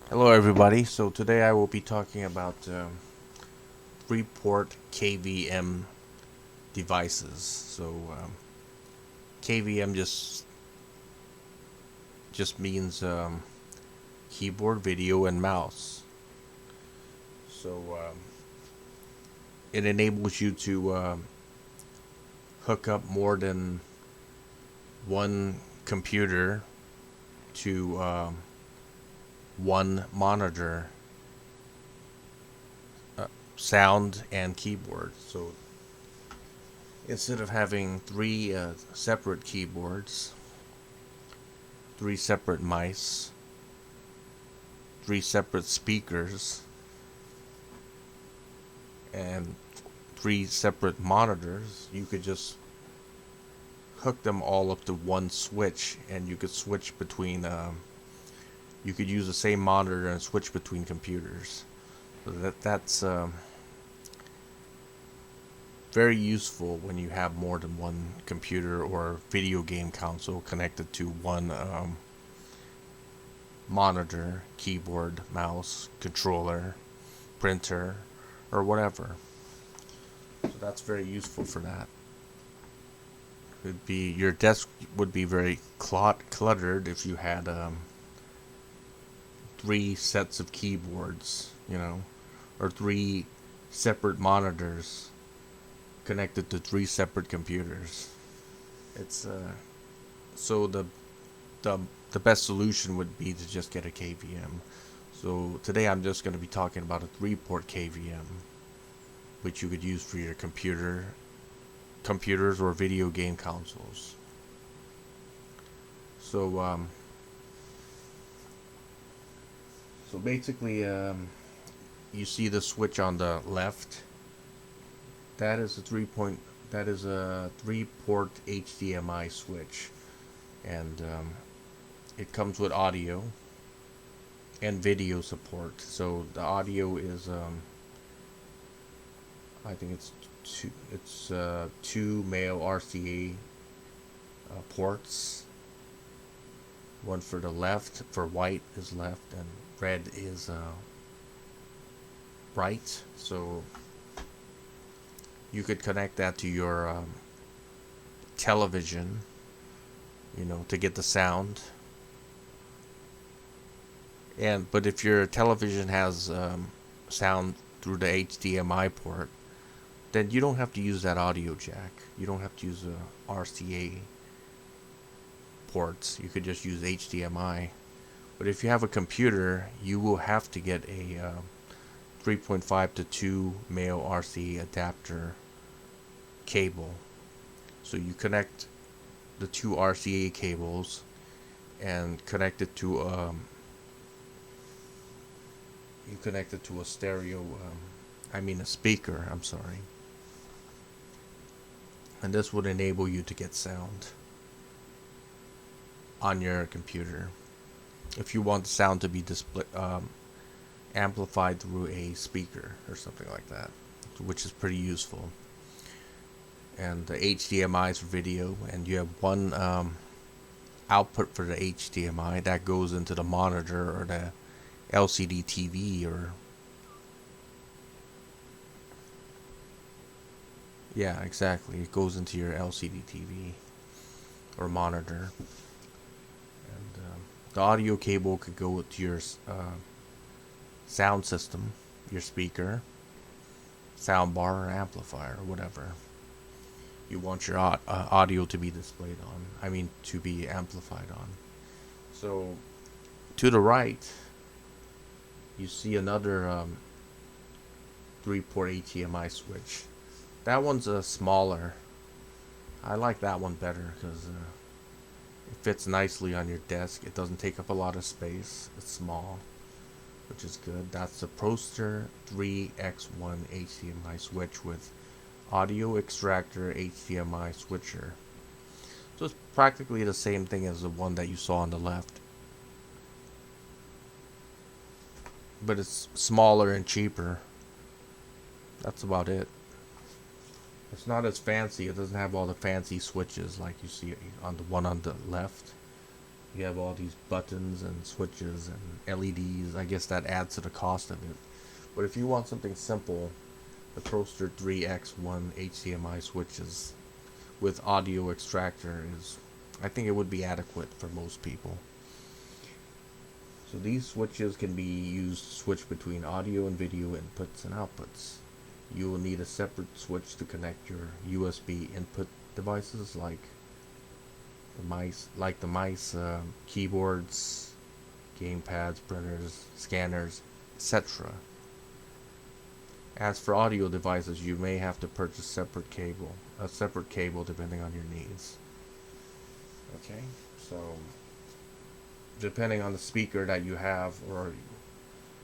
Hello everybody, so today I will be talking about 3-port KVM devices. KVM just means keyboard, video, and mouse. So it enables you to hook up more than one computer to one monitor, sound, and keyboard. So instead of having three separate keyboards, three separate mice, three separate speakers, and three separate monitors, you could just hook them all up to one switch, and you could switch between. You could use the same monitor and switch between computers. So that's very useful when you have more than one computer or video game console connected to one monitor, keyboard, mouse, controller, printer, or whatever. So that's very useful for that. It'd be your desk would be very cluttered if you had three sets of keyboards, or three separate monitors connected to three separate computers. It's so the the best solution would be to just get a KVM. So today I'm just going to be talking about a 3-port KVM, which you could use for your computers or video game consoles. So so basically, you see the switch on the left. That is a 3-port HDMI switch, and it comes with audio and video support. So the audio is I think two male RCA ports. One for the left, for white is left, and red is right. So you could connect that to your television, to get the sound. But if your television has sound through the HDMI port, then you don't have to use that audio jack. You don't have to use the RCA ports. You could just use HDMI. But if you have a computer, you will have to get a 3.5 to 2 male RCA adapter cable. So you connect the two RCA cables and connect it to a stereo. A speaker. I'm sorry. And this would enable you to get sound on your computer. If you want the sound to be amplified through a speaker or something like that, which is pretty useful. And the HDMI is for video, and you have one output for the HDMI that goes into the monitor or the LCD TV, or yeah, exactly. It goes into your LCD TV or monitor, and the audio cable could go to your sound system, your speaker, sound bar, or amplifier, or whatever you want your audio to be displayed on. To be amplified on. So to the right, you see another 3-port HDMI switch. That one's smaller. I like that one better because it fits nicely on your desk. It doesn't take up a lot of space. It's small, which is good. That's the Proster 3X1 HDMI switch with audio extractor HDMI switcher. So it's practically the same thing as the one that you saw on the left, but it's smaller and cheaper. That's about it. It's not as fancy. It doesn't have all the fancy switches like you see on the one on the left. You have all these buttons and switches and LEDs. I guess that adds to the cost of it. But if you want something simple, the Proster 3X1 HDMI switches with audio extractor is, I think it would be adequate for most people. So these switches can be used to switch between audio and video inputs and outputs. You will need a separate switch to connect your USB input devices like the mice, keyboards, gamepads, printers, scanners, etc. As for audio devices, you may have to purchase a separate cable depending on your needs. Okay, so depending on the speaker that you have or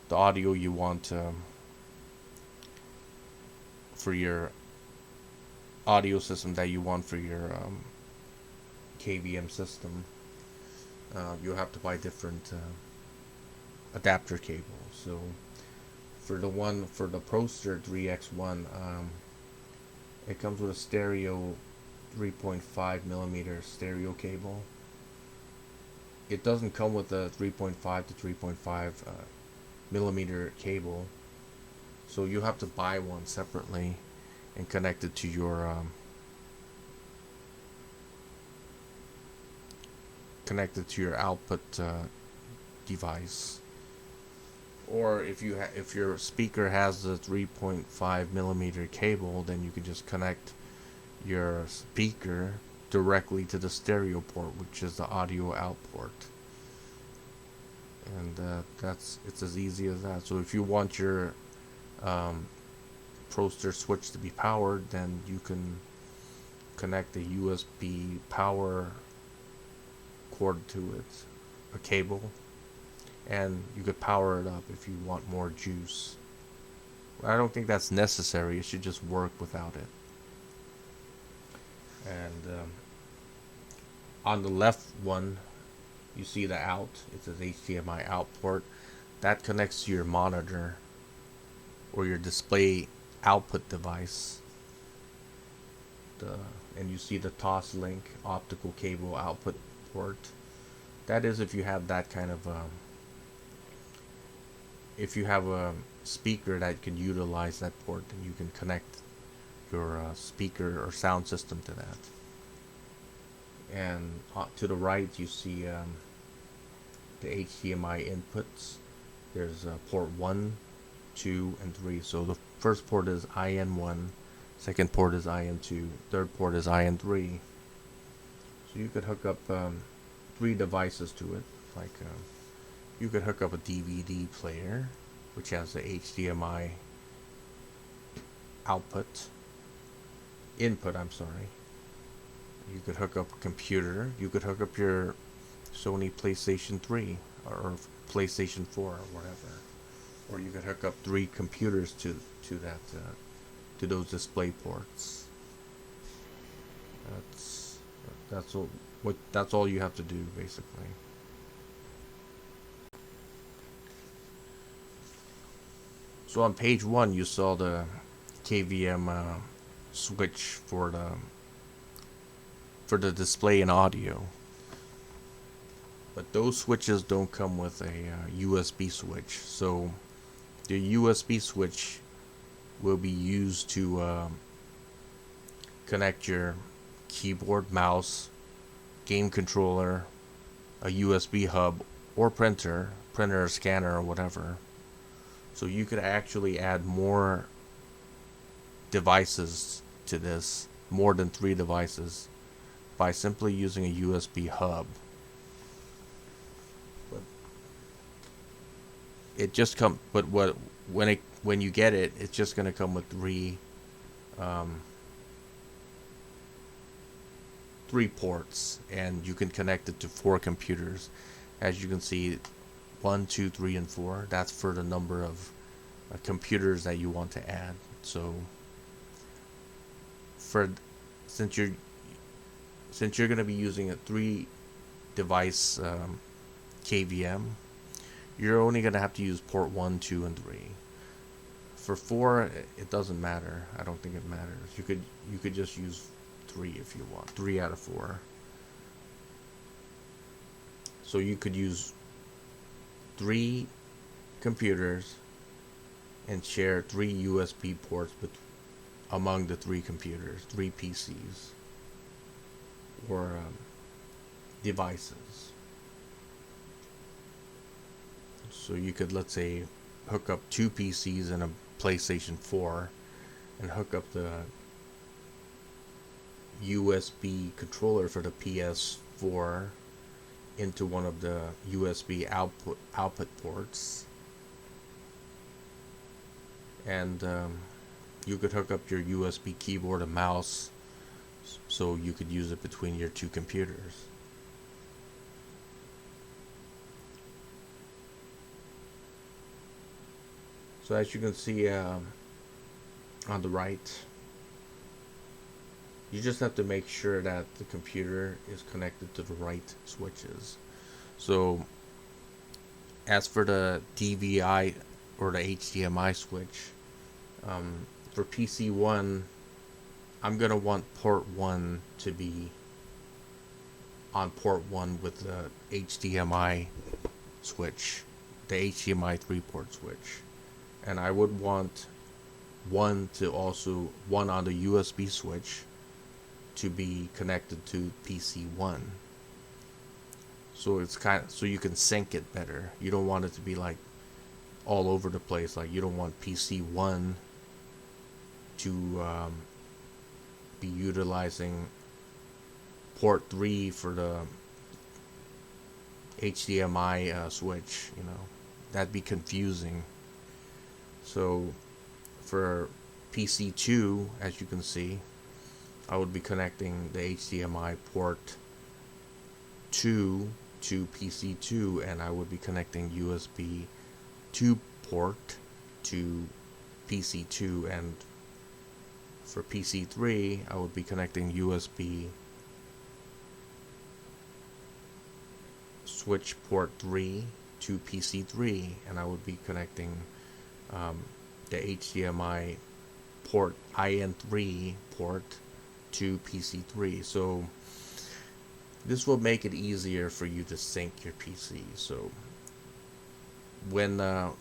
the audio you want for your audio system that you want for your KVM system, you'll have to buy different adapter cables. So for the Proster 3X1, it comes with a stereo 3.5 millimeter stereo cable. It doesn't come with a 3.5 to 3.5 millimeter cable, so you have to buy one separately and connect it to your output device. Or if your speaker has the 3.5 millimeter cable, then you can just connect your speaker directly to the stereo port, which is the audio out port. And it's as easy as that. So if you want your Proster switch to be powered, then you can connect a USB power cord to it, a cable, and you could power it up if you want more juice. I don't think that's necessary. It should just work without it. And on the left one, you see the out. It says HDMI out port. That connects to your monitor or your display output device. And you see the Toslink optical cable output port. That is if you have that kind of if you have a speaker that can utilize that port, then you can connect your speaker or sound system to that. And to the right you see the HDMI inputs. There's port 1, 2, and 3. So the first port is IN1, second port is IN2, third port is IN3. So you could hook up 3 devices to it. Like you could hook up a DVD player, which has the HDMI input. You could hook up a computer. You could hook up your Sony PlayStation 3 or PlayStation 4 or whatever. Or you could hook up 3 computers to those display ports. That's all you have to do basically. So on page 1 you saw the KVM switch for the display and audio. But those switches don't come with a USB switch. So the USB switch will be used to connect your keyboard, mouse, game controller, a USB hub, or printer, scanner, or whatever. So you could actually add more devices to this, more than 3 devices, by simply using a USB hub. But it just when you get it, it's just going to come with 3 ports, and you can connect it to 4 computers. As you can see, 1, 2, 3, and 4. That's for the number of computers that you want to add. So, since you're going to be using a 3 device KVM, you're only going to have to use port 1, 2, and 3. For 4, it doesn't matter. I don't think it matters. You could just use 3 if you want. 3 out of 4. So you could use 3 computers and share 3 USB ports among the 3 computers, 3 PCs or devices. So you could, let's say, hook up 2 PCs and a PlayStation 4 and hook up the USB controller for the PS4 into one of the USB output ports, and you could hook up your USB keyboard and mouse so you could use it between your 2 computers. So as you can see on the right, you just have to make sure that the computer is connected to the right switches. So as for the DVI or the HDMI switch, for PC1, I'm going to want port 1 to be on port 1 with the HDMI switch, the HDMI 3-port switch. And I would want one on the USB switch to be connected to PC1. So it's so you can sync it better. You don't want it to be like all over the place. Like, you don't want PC1 to be utilizing port 3 for the HDMI switch. That'd be confusing. So for PC2, as you can see, I would be connecting the HDMI port 2 to PC2, and I would be connecting USB 2 port to PC2, and for PC3 I would be connecting USB switch port 3 to PC3, and I would be connecting the HDMI port IN3 port to PC3. So this will make it easier for you to sync your PC. So when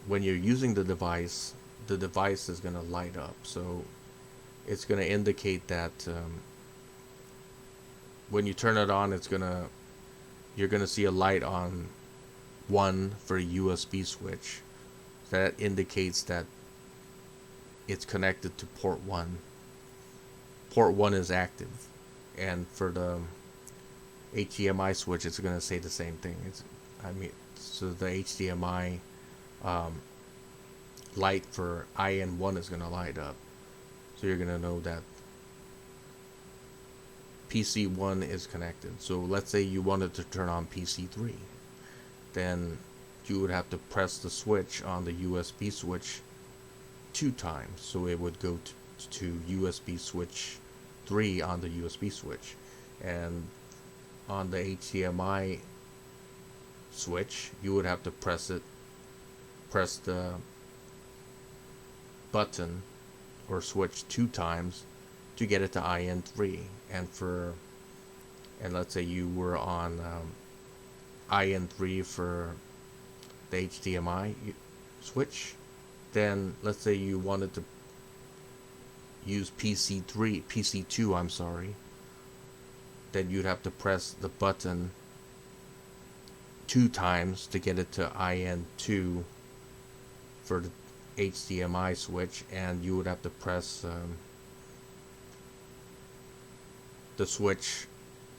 you're using the device is going to light up. So it's going to indicate that when you turn it on, you're going to see a light on 1 for a USB switch. That indicates that it's connected to port 1. Port 1 is active, and for the HDMI switch, it's going to say the same thing. So the HDMI light for IN1 is going to light up. So you're going to know that PC1 is connected. So let's say you wanted to turn on PC3, then you would have to press the switch on the USB switch 2 times. So it would go to USB switch 3 on the USB switch, and on the HDMI switch you would have to press the button or switch 2 times to get it to IN3. And let's say you were on IN3 for the HDMI switch, then let's say you wanted to use PC2, I'm sorry, then you'd have to press the button 2 times to get it to IN2 for the HDMI switch, and you would have to press the switch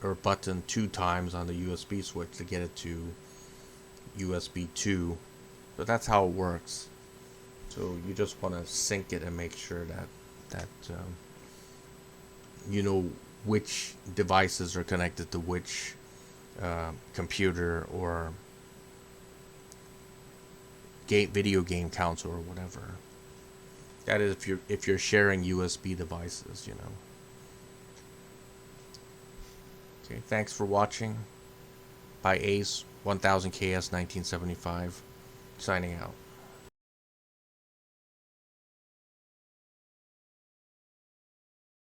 or button 2 times on the USB switch to get it to USB 2. So that's how it works. So you just want to sync it and make sure that you know which devices are connected to which computer or video game console or whatever. That is if you're sharing USB devices, Okay, thanks for watching. By Ace 1000KS 1975, signing out.